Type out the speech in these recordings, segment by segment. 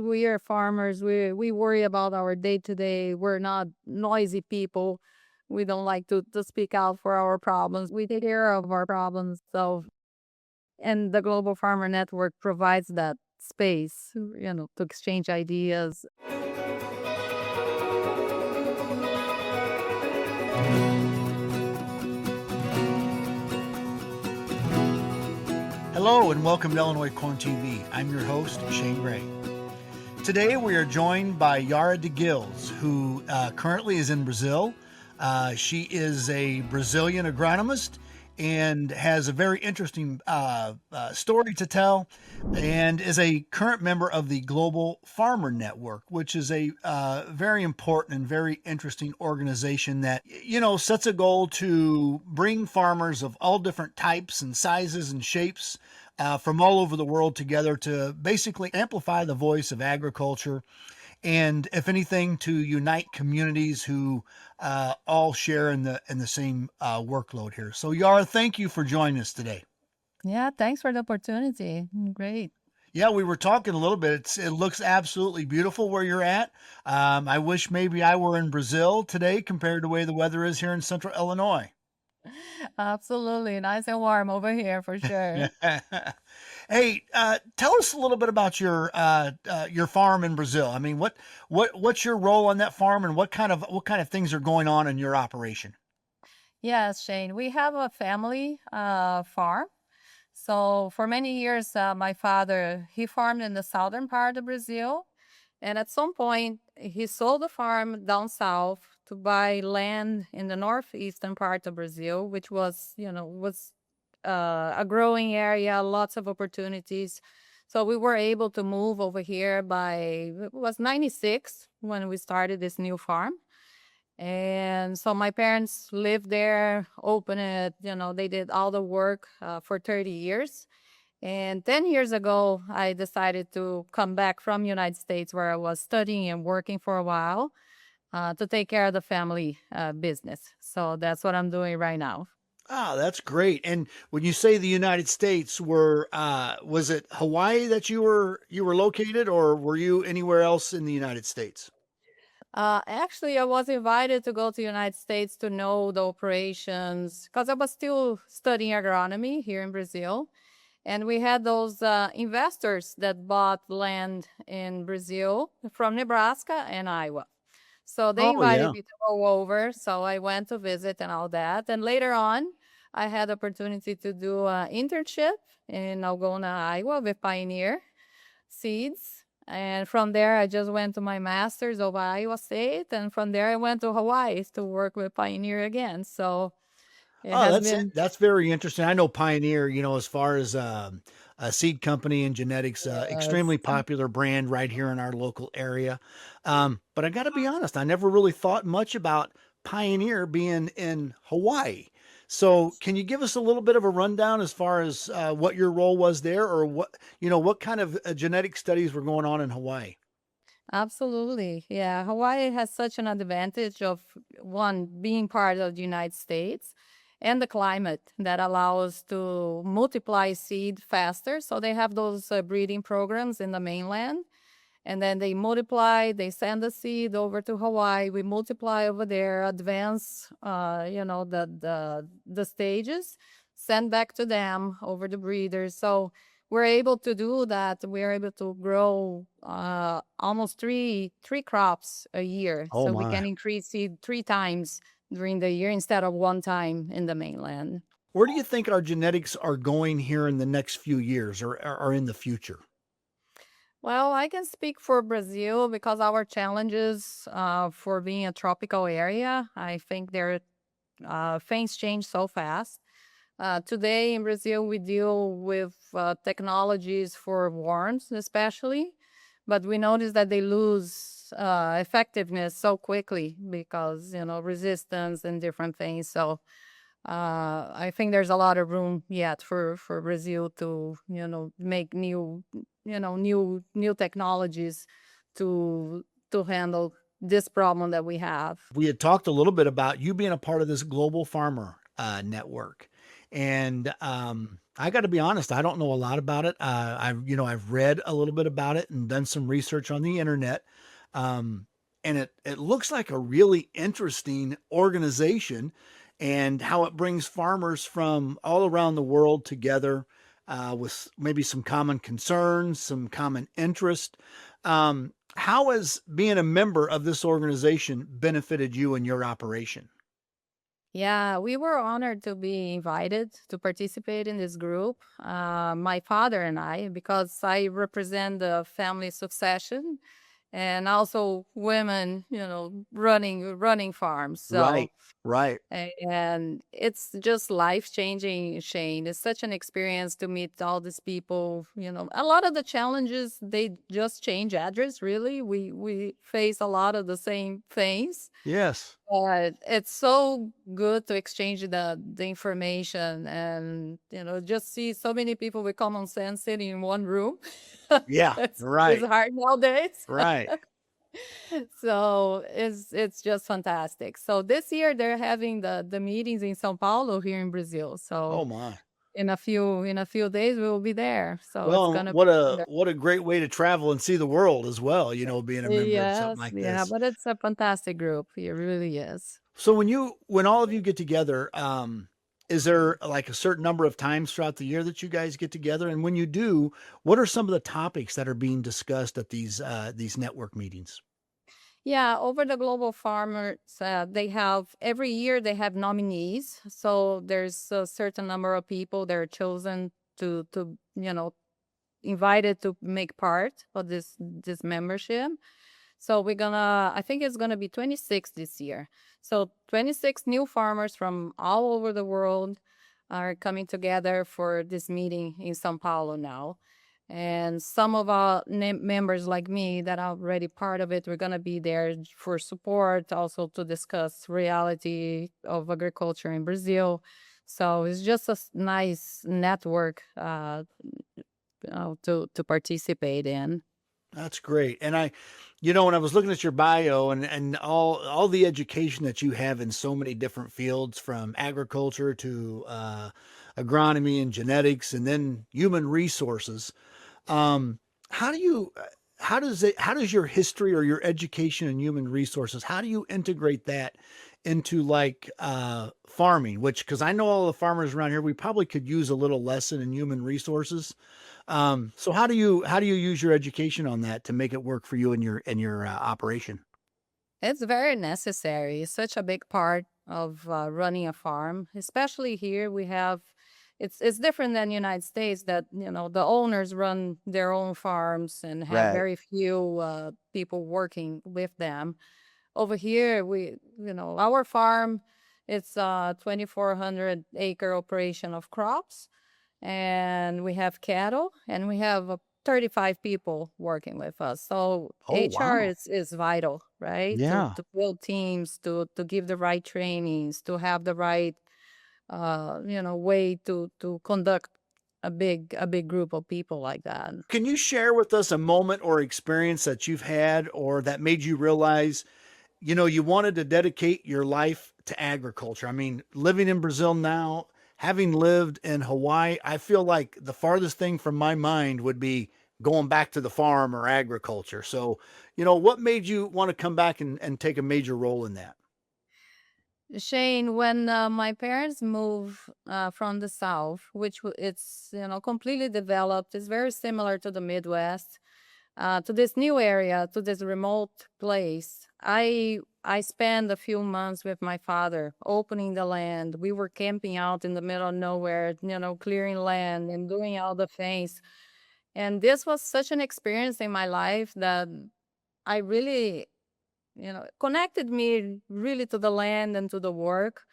we are farmers. We worry about our day to day. We're not noisy people. We don't like to speak out for our problems. We take care of our problems. So, and the Global Farmer Network provides that space, to exchange ideas. Hello and welcome to Illinois Corn TV. I'm your host, Shane Gray. Today we are joined by Yara de Geus, who currently is in Brazil. She is a Brazilian agronomist and has a very interesting story to tell, and is a current member of the Global Farmer Network, which is a very important and very interesting organization that, sets a goal to bring farmers of all different types and sizes and shapes from all over the world together to basically amplify the voice of agriculture, and if anything, to unite communities who all share in the same workload here. So, Yara, thank you for joining us today. Yeah, thanks for the opportunity. Great. Yeah, we were talking a little bit. It looks absolutely beautiful where you're at. I wish maybe I were in Brazil today compared to the way the weather is here in central Illinois. Absolutely. Nice and warm over here for sure. Hey, tell us a little bit about your farm in Brazil. I mean, what's your role on that farm, and what kind of things are going on in your operation? Yes, Shane. We have a family farm. So for many years, my father, he farmed in the southern part of Brazil. And at some point, he sold the farm down south to buy land in the northeastern part of Brazil, which was a growing area, lots of opportunities. So we were able to move over here it was 96 when we started this new farm. And so my parents lived there, opened it, they did all the work for 30 years. And 10 years ago, I decided to come back from United States where I was studying and working for a while to take care of the family business. So that's what I'm doing right now. Oh, that's great. And when you say the United States, was it Hawaii that you were located, or were you anywhere else in the United States? Actually, I was invited to go to United States to know the operations because I was still studying agronomy here in Brazil. And we had those investors that bought land in Brazil from Nebraska and Iowa. So they Oh invited yeah. me to go over. So I went to visit and all that. And later on, I had the opportunity to do an internship in Algona, Iowa with Pioneer Seeds. And from there, I just went to my master's over Iowa State. And from there, I went to Hawaii to work with Pioneer again. So it Oh, has that's it. been, That's very interesting. I know Pioneer, as far as a seed company and genetics, extremely yes. popular brand right here in our local area. But I got to be honest, I never really thought much about Pioneer being in Hawaii. So, can you give us a little bit of a rundown as far as what your role was there, or what kind of genetic studies were going on in Hawaii? Absolutely. Yeah. Hawaii has such an advantage of one being part of the United States and the climate that allows to multiply seed faster. So they have those breeding programs in the mainland, and then they multiply, they send the seed over to Hawaii, we multiply over there, advance the stages, send back to them over the breeders. So we're able to do that. We're able to grow almost three crops a year. Oh So we my. can increase seed three times during the year instead of one time in the mainland. Where do you think our genetics are going here in the next few years, or in the future? Well, I can speak for Brazil because our challenges for being a tropical area, I think things change so fast. Today in Brazil, we deal with technologies for worms, especially, but we notice that they lose effectiveness so quickly because resistance and different things. So I think there's a lot of room yet for Brazil to make new technologies to handle this problem that we have. We had talked a little bit about you being a part of this global farmer network. And I got to be honest, I don't know a lot about it. I've read a little bit about it and done some research on the internet. Um, and it looks like a really interesting organization and how it brings farmers from all around the world together with maybe some common concerns, some common interest. How has being a member of this organization benefited you and your operation? Yeah, we were honored to be invited to participate in this group. My father and I, because I represent the family succession and also women, running farms. So Right, right. and it's just life changing, Shane. It's such an experience to meet all these people. A lot of the challenges they just change address. Really, we face a lot of the same things, Yes. but it's so good to exchange the information and just see so many people with common sense sitting in one room. Yeah, It's right, hard nowadays. right. So it's just fantastic. So this year they're having the meetings in São Paulo here in Brazil. Oh So my. in a few days we will be there. So it's Well, gonna be what a wonderful. what a great way to travel and see the world as well, being a member of something Yes, like yeah, this. but it's a fantastic group. It really is. So when all of you get together, is there like a certain number of times throughout the year that you guys get together? And when you do, what are some of the topics that are being discussed at these network meetings? Yeah, over the global farmers, they have every year they have nominees. So there's a certain number of people that are chosen to invited to make part of this membership. So I think it's gonna be 26 this year. So 26 new farmers from all over the world are coming together for this meeting in São Paulo now. And some of our members like me that are already part of it, we're gonna be there for support, also to discuss reality of agriculture in Brazil. So it's just a nice network to participate in. That's great. And when I was looking at your bio and all the education that you have in so many different fields, from agriculture to agronomy and genetics, and then human resources, um, how do you how does your history or your education in human resources, how do you integrate that into like farming? Which, because I know all the farmers around here, we probably could use a little lesson in human resources. So how do you use your education on that to make it work for you and your operation? It's very necessary. It's such a big part of running a farm, especially here. We have it's different than United States that the owners run their own farms and have Right. very few people working with them. Over here, our farm, it's a 2,400-acre operation of crops, and we have cattle, and we have 35 people working with us. So Oh HR wow. is vital, right? To Yeah. to build teams, to give the right trainings, to have the right way to conduct a big group of people like that. Can you share with us a moment or experience that you've had or that made you realize, you wanted to dedicate your life to agriculture? I mean, living in Brazil now, having lived in Hawaii, I feel like the farthest thing from my mind would be going back to the farm or agriculture. So, what made you want to come back and take a major role in that? Shane, when my parents moved from the South, which it's completely developed, it's very similar to the Midwest, to this new area, to this remote place. I spent a few months with my father opening the land. We were camping out in the middle of nowhere, clearing land and doing all the things. And this was such an experience in my life that I really, connected me really to the land and to the work.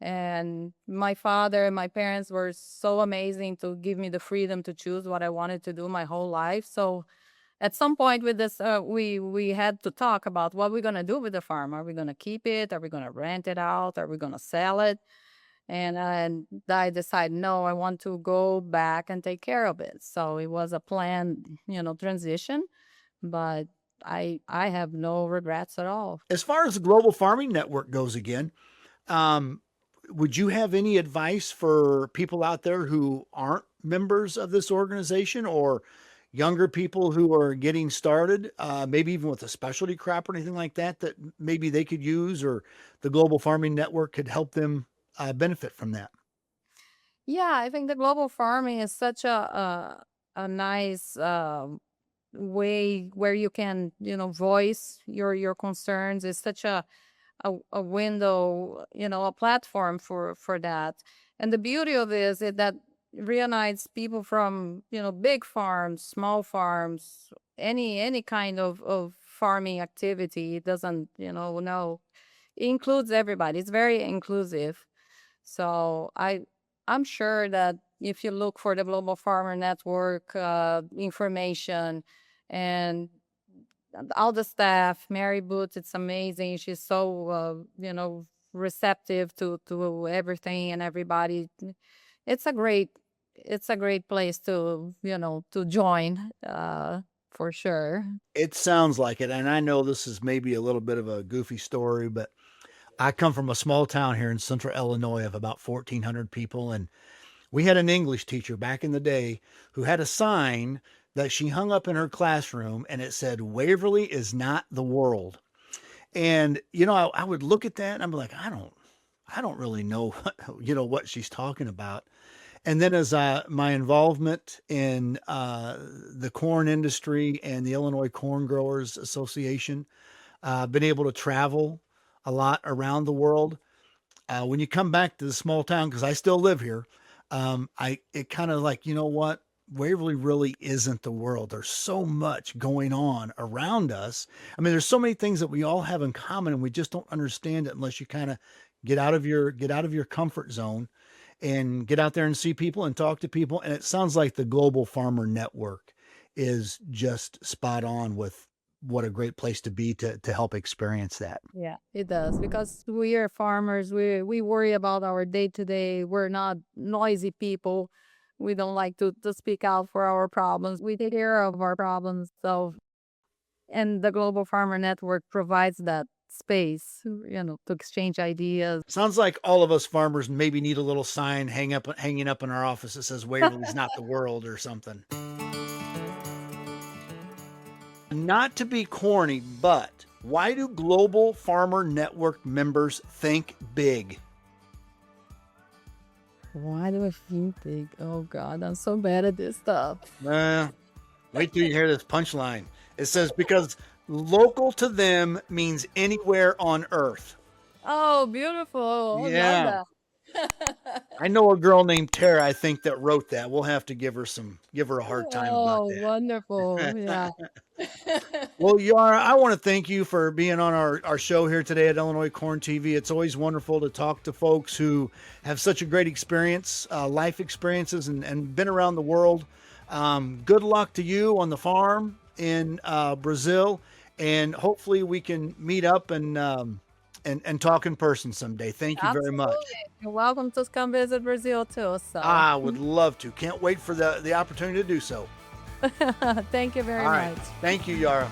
And my father and my parents were so amazing to give me the freedom to choose what I wanted to do my whole life. So at some point with this, we had to talk about what we're gonna do with the farm. Are we gonna keep it? Are we gonna rent it out? Are we gonna sell it? And I decided, no, I want to go back and take care of it. So it was a planned, transition, but I have no regrets at all. As far as the global farming network goes again, um, would you have any advice for people out there who aren't members of this organization, or younger people who are getting started, maybe even with a specialty crop or anything like that, that maybe they could use, or the Global Farming Network could help them benefit from that? Yeah, I think the global farming is such a nice way where you can, voice your concerns. It's such a window, a platform for that. And the beauty of this is that reunites people from, big farms, small farms, any kind of farming activity. It doesn't, no, it includes everybody. It's very inclusive. So I'm sure that if you look for the Global Farmer Network information and all the staff, Mary Boots, it's amazing. She's so receptive to everything and everybody. It's a great it's a great place to join for sure. It sounds like it. And I know this is maybe a little bit of a goofy story, but I come from a small town here in central Illinois of about 1,400 people. And we had an English teacher back in the day who had a sign that she hung up in her classroom, and it said, "Waverly is not the world." And, I would look at that and I'm like, I don't really know, what she's talking about. And then as my involvement in the corn industry and the Illinois Corn Growers Association, been able to travel a lot around the world. When you come back to the small town, because I still live here, it kind of like, what? Waverly really isn't the world. There's so much going on around us. I mean, there's so many things that we all have in common, and we just don't understand it unless you kind of get out of your comfort zone and get out there and see people and talk to people. And it sounds like the Global Farmer Network is just spot on with what a great place to be to help experience that. Yeah, it does because we are farmers. We worry about our day to day. We're not noisy people. We don't like to speak out for our problems. We take care of our problems. So, and the Global Farmer Network provides that space, to exchange ideas. Sounds like all of us farmers maybe need a little sign hanging up in our office that says Waverly's not the world or something. Not to be corny, but why do Global Farmer Network members think big? Why do I think big? Oh God, I'm so bad at this stuff. Wait till you hear this punchline. It says, because local to them means anywhere on earth. Oh, beautiful. Oh, Yeah. love that. I know a girl named Tara, I think, that wrote that. We'll have to give her a hard time about Oh, wonderful. Yeah. that. Well, Yara, I want to thank you for being on our show here today at Illinois Corn TV. It's always wonderful to talk to folks who have such a great experience, life experiences, and been around the world. Good luck to you on the farm in Brazil, and hopefully we can meet up and talk in person someday. Thank you very much. Absolutely. You're welcome to come visit Brazil too. So I would love to. Can't wait for the opportunity to do so. thank you very All right. much. Thank you, Yara.